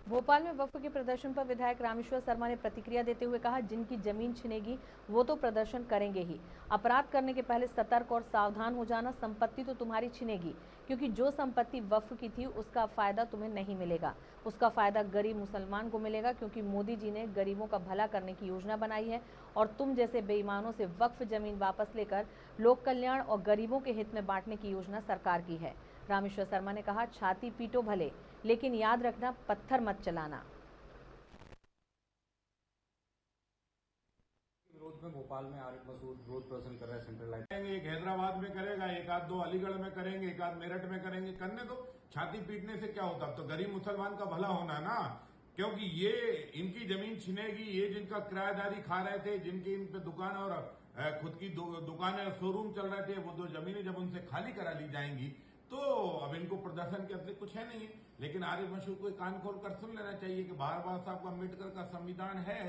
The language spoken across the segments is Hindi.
भोपाल में वक्फ के प्रदर्शन पर विधायक रामेश्वर शर्मा ने प्रतिक्रिया देते हुए कहा, जिनकी जमीन छिनेगी वो तो प्रदर्शन करेंगे ही। अपराध करने के पहले सतर्क और सावधान हो जाना। संपत्ति तो तुम्हारी छिनेगी, क्योंकि जो संपत्ति वक्फ की थी उसका फायदा तुम्हें नहीं मिलेगा। उसका फायदा गरीब मुसलमान को मिलेगा, क्योंकि मोदी जी ने गरीबों का भला करने की योजना बनाई है और तुम जैसे बेईमानों से वक्फ जमीन वापस लेकर लोक कल्याण और गरीबों के हित में बांटने की योजना सरकार की है। रामेश्वर शर्मा ने कहा, छाती पीटो भले, लेकिन याद रखना पत्थर मत चलाना। विरोध में भोपाल में आरिफ मसूद विरोध प्रदर्शन कर रहे हैं सेंट्रल लाइन। एक हैदराबाद में करेगा, एक आध दो अलीगढ़ में करेंगे, एक आध मेरठ में करेंगे। करने दो, छाती पीटने से क्या होता। अब तो गरीब मुसलमान का भला होना है ना, क्योंकि ये इनकी जमीन छिनेगी। ये जिनका किराएदारी खा रहे थे, जिनकी इन पे दुकान और खुद की दुकानें और शोरूम चल रहे थे, वो दो जमीनें जब उनसे खाली करा ली जाएंगी तो अब इनको प्रदर्शन के अतिरिक्त कुछ है नहीं है। लेकिन आरिफ मसूद को कान खोल कर सुन लेना चाहिए कि बाबा साहब अम्बेडकर का संविधान है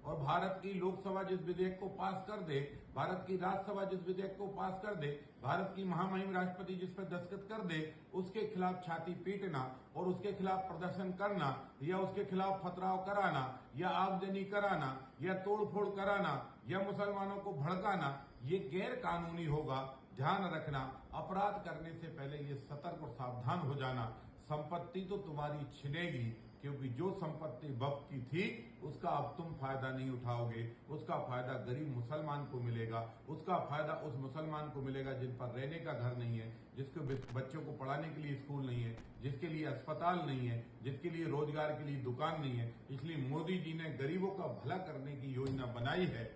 और भारत की लोकसभा जिस विधेयक को पास कर दे, भारत की राज्यसभा जिस विधेयक को पास कर दे, भारत की महामहिम राष्ट्रपति जिस पर दस्तखत कर दे, उसके खिलाफ छाती पीटना और उसके खिलाफ प्रदर्शन करना या उसके खिलाफ फतराव कराना या आगजनी कराना या तोड़फोड़ कराना या मुसलमानों को भड़काना, ये गैर कानूनी होगा। ध्यान रखना, अपराध करने से पहले ये सतर्क और सावधान हो जाना। संपत्ति तो तुम्हारी छिनेगी, क्योंकि जो संपत्ति वक्फ की थी उसका अब तुम फायदा नहीं उठाओगे। उसका फायदा गरीब मुसलमान को मिलेगा, उसका फायदा उस मुसलमान को मिलेगा जिन पर रहने का घर नहीं है, जिसके बच्चों को पढ़ाने के लिए स्कूल नहीं है, जिसके लिए अस्पताल नहीं है, जिसके लिए रोजगार के लिए दुकान नहीं है। इसलिए मोदी जी ने गरीबों का भला करने की योजना बनाई है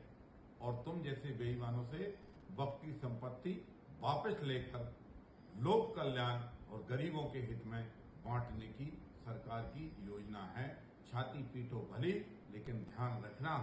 और तुम जैसे बेईमानों से वक्फ की संपत्ति वापस लेकर लोक कल्याण और गरीबों के हित में बांटने की सरकार की योजना है। छाती पीटो भली, लेकिन ध्यान रखना